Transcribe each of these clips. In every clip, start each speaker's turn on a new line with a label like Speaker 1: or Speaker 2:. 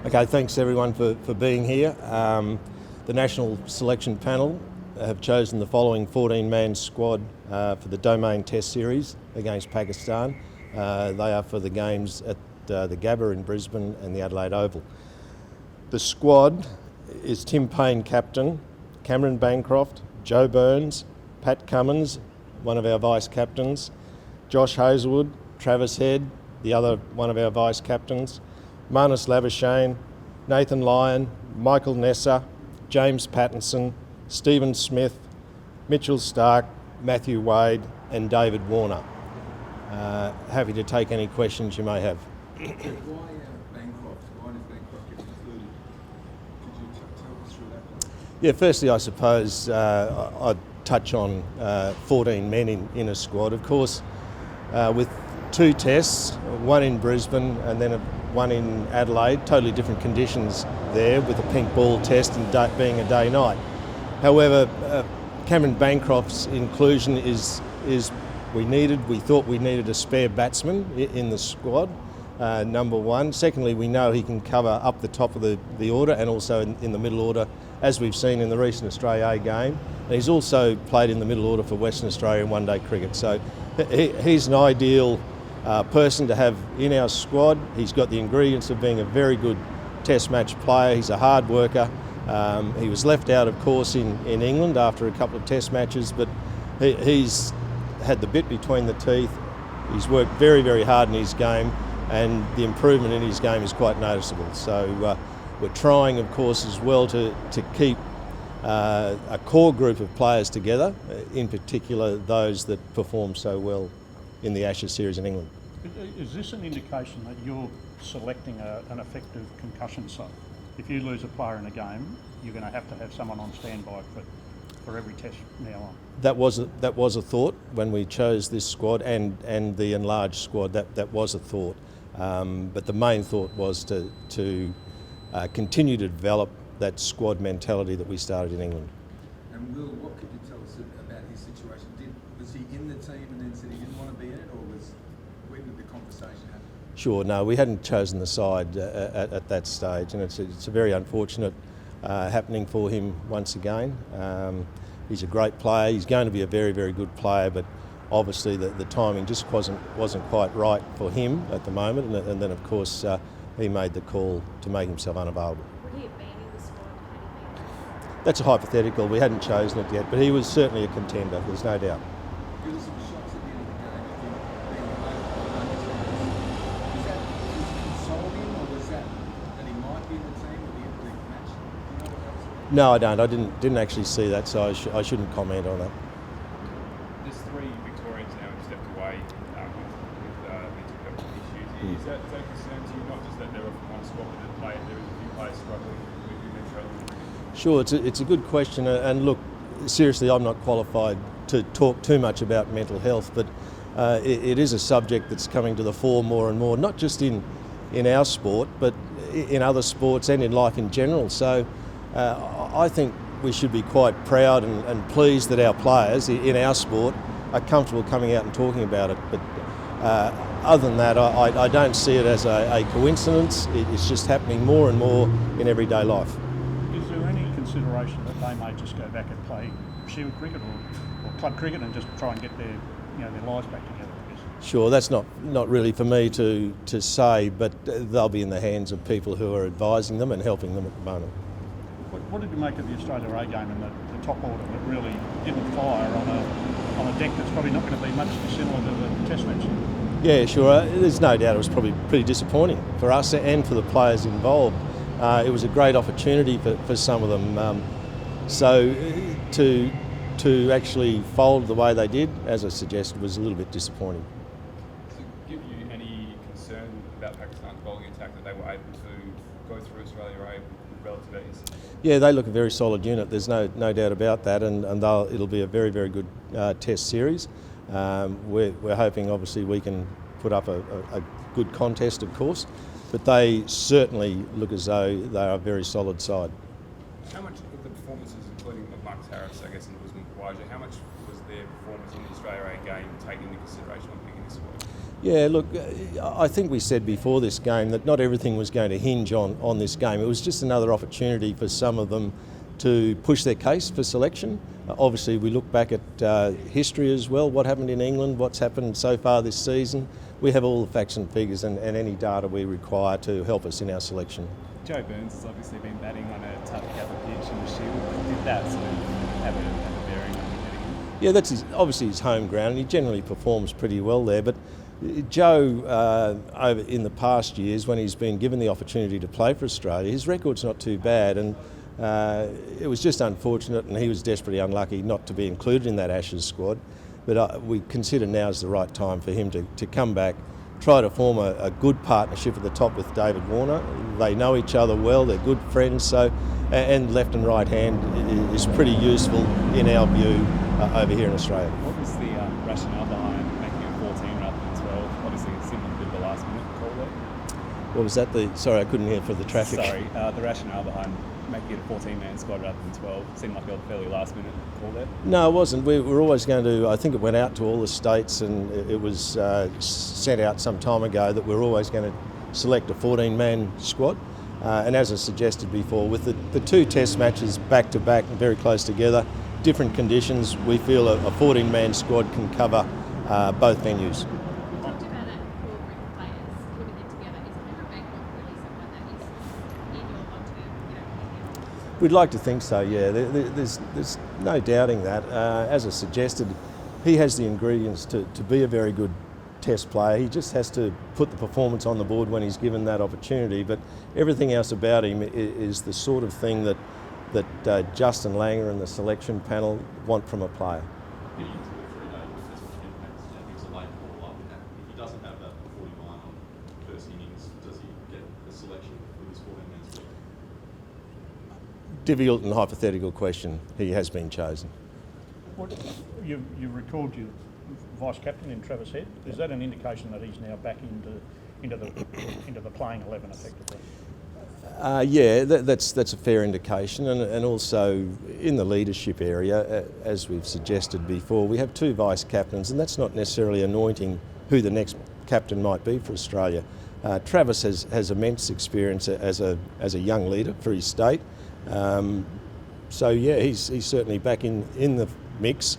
Speaker 1: Okay, thanks everyone for being here. The National Selection Panel have chosen the following 14-man squad for the Domain Test Series against Pakistan. They are for the games at the Gabba in Brisbane and the Adelaide Oval. The squad is Tim Payne captain, Cameron Bancroft, Joe Burns, Pat Cummins, one of our vice-captains, Josh Hazlewood, Travis Head, the other one of our vice-captains, Marnus Labuschagne, Nathan Lyon, Michael Nessa, James Pattinson, Stephen Smith, Mitchell Stark, Matthew Wade and David Warner. Happy to take any questions you may have.
Speaker 2: Why Bancroft? Why does Bancroft get included? Could you tell us through that?
Speaker 1: Yeah, firstly I suppose I'd touch on 14 men in a squad. Of course, with 2 tests, one in Brisbane and then one in Adelaide, totally different conditions there with a pink ball test and being a day-night. However, Cameron Bancroft's inclusion is we thought we needed a spare batsman in the squad, number one. Secondly, we know he can cover up the top of the order and also in the middle order, as we've seen in the recent Australia A game. And he's also played in the middle order for Western Australia in one-day cricket. So he's an ideal person to have in our squad. He's got the ingredients of being a very good test match player. He's a hard worker. He was left out, of course, in England after a couple of test matches, but he's had the bit between the teeth. He's worked very, very hard in his game, and the improvement in his game is quite noticeable. So we're trying, of course, as well to keep a core group of players together, in particular those that perform so well in the Ashes series in England.
Speaker 3: Is this an indication that you're selecting an effective concussion sub? If you lose a player in a game, you're going to have someone on standby for every test now on. That was
Speaker 1: a thought when we chose this squad and the enlarged squad. That was a thought, but the main thought was to continue to develop that squad mentality that we started in England.
Speaker 2: And Will, what could you tell us about his situation? Was he in the team and then said he didn't want to be in it, or when did the conversation happen?
Speaker 1: Sure, no, we hadn't chosen the side at that stage, and it's a very unfortunate happening for him once again. He's a great player. He's going to be a very, very good player, but obviously the timing just wasn't quite right for him at the moment, and then of course he made the call to make himself unavailable.
Speaker 4: Would he have been in the squad had he been?
Speaker 1: That's a hypothetical. We hadn't chosen it yet, but he was certainly a contender. There's no doubt.
Speaker 2: There were some shots at the end of the game, I think, being was that consoling, or was that he might be in the team at the end of the match? Do you know what that was?
Speaker 1: No, I don't. I didn't actually see that, so I shouldn't comment on that.
Speaker 5: There's 3 Victorians now who've stepped away with mental health issues. Is that a concern to you? Not just that they're from one squad, but there is a few players struggling with mental health?
Speaker 1: Sure, it's a good question, and look, seriously, I'm not qualified to talk too much about mental health, but it is a subject that's coming to the fore more and more, not just in our sport, but in other sports and in life in general. So I think we should be quite proud and pleased that our players in our sport are comfortable coming out and talking about it. But other than that, I don't see it as a coincidence. It's just happening more and more in everyday life.
Speaker 3: Is there any consideration that they may just go back and play shield cricket or club cricket and just try and get their lives back together, I guess?
Speaker 1: Sure, that's not really for me to say, but they'll be in the hands of people who are advising them and helping them at the moment.
Speaker 3: What did you make of the Australia A game and the top order that really didn't fire on a deck that's probably not going to be much dissimilar to the test match?
Speaker 1: Yeah, sure. There's no doubt it was probably pretty disappointing for us and for the players involved. It was a great opportunity for some of them. So to actually fold the way they did, as I suggested, was a little bit disappointing.
Speaker 5: Does it give you any concern about Pakistan's bowling attack that they were able to go through Australia A with relative ease?
Speaker 1: Yeah, they look a very solid unit. There's no doubt about that, and it'll be a very, very good test series. We're hoping, obviously, we can put up a good contest, of course, but they certainly look as though they are a very solid side.
Speaker 5: How much of the performances, including of Marcus Harris, I guess, and Usman Khawaja, how much was their performance in the Australia A game taken into consideration when picking this squad?
Speaker 1: Yeah, look, I think we said before this game that not everything was going to hinge on this game. It was just another opportunity for some of them to push their case for selection. Obviously, we look back at history as well, what happened in England, what's happened so far this season. We have all the facts and figures and any data we require to help us in our selection.
Speaker 6: Joe Burns has obviously been batting on a tough cover pitch in the Shield. Did that sort of have a bearing on hitting?
Speaker 1: Yeah, that's obviously his home ground, and he generally performs pretty well there. But Joe, over in the past years, when he's been given the opportunity to play for Australia, his record's not too bad, and it was just unfortunate, and he was desperately unlucky not to be included in that Ashes squad. But we consider now is the right time for him to come back, try to form a good partnership at the top with David Warner. They know each other well, they're good friends, so and left and right hand is pretty useful in our view over here in Australia.
Speaker 6: What was the rationale behind making it 14 rather than 12? Obviously, it seemed a bit of a last minute call there.
Speaker 1: What was that? Sorry, I couldn't hear for the traffic.
Speaker 6: Sorry, the rationale behind making it a 14-man squad rather than 12 seemed like a fairly last minute call there.
Speaker 1: No, it wasn't. We were always going to, I think it went out to all the states, and it was sent out some time ago that we're always going to select a 14-man squad. And as I suggested before, with the two test matches back to back and very close together, different conditions, we feel a 14-man squad can cover both venues.
Speaker 4: You talked about that core group of players putting it together. Is Cameron Bancroft really someone that is in your long-term opinion?
Speaker 1: We'd like to think so, yeah. There's no doubting that. As I suggested, he has the ingredients to be a very good test player. He just has to put the performance on the board when he's given that opportunity. But everything else about him is the sort of thing that Justin Langer and the selection panel want from a player.
Speaker 7: Getting into the 3-day test match impacts, I think it's a late call up. If he doesn't have that 49 on first innings, does he get a selection for this 14-man squad?
Speaker 1: Difficult and hypothetical question. He has been chosen.
Speaker 3: You recalled your vice captain in Trevor Hohns. Is that an indication that he's now back into the playing 11 effectively?
Speaker 1: Yeah, that's a fair indication, and also in the leadership area, as we've suggested before, we have two vice captains, and that's not necessarily anointing who the next captain might be for Australia. Travis has immense experience as a young leader for his state, so yeah, he's certainly back in the mix,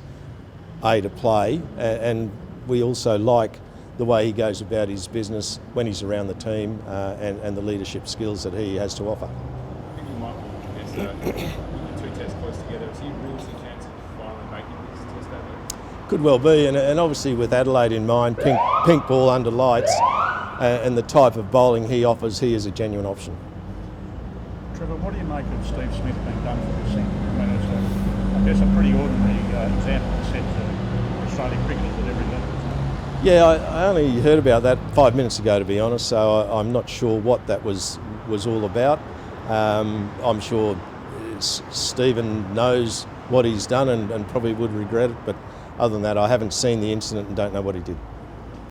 Speaker 1: to play, and we also like the way he goes about his business when he's around the team and the leadership skills that he has to offer.
Speaker 5: I think you might there's two tests close together. Is he a realistic chance of finally making this test that?
Speaker 1: Could well be, and obviously with Adelaide in mind, pink ball under lights, and the type of bowling he offers, he is a genuine option.
Speaker 3: Trevor, what do you make of Steve Smith being done for this thing? I mean, I guess a pretty ordinary example set to Australian cricket at every level.
Speaker 1: Yeah, I only heard about that 5 minutes ago, to be honest, so I'm not sure what that was all about. I'm sure Stephen knows what he's done and probably would regret it, but other than that, I haven't seen the incident and don't know what he did.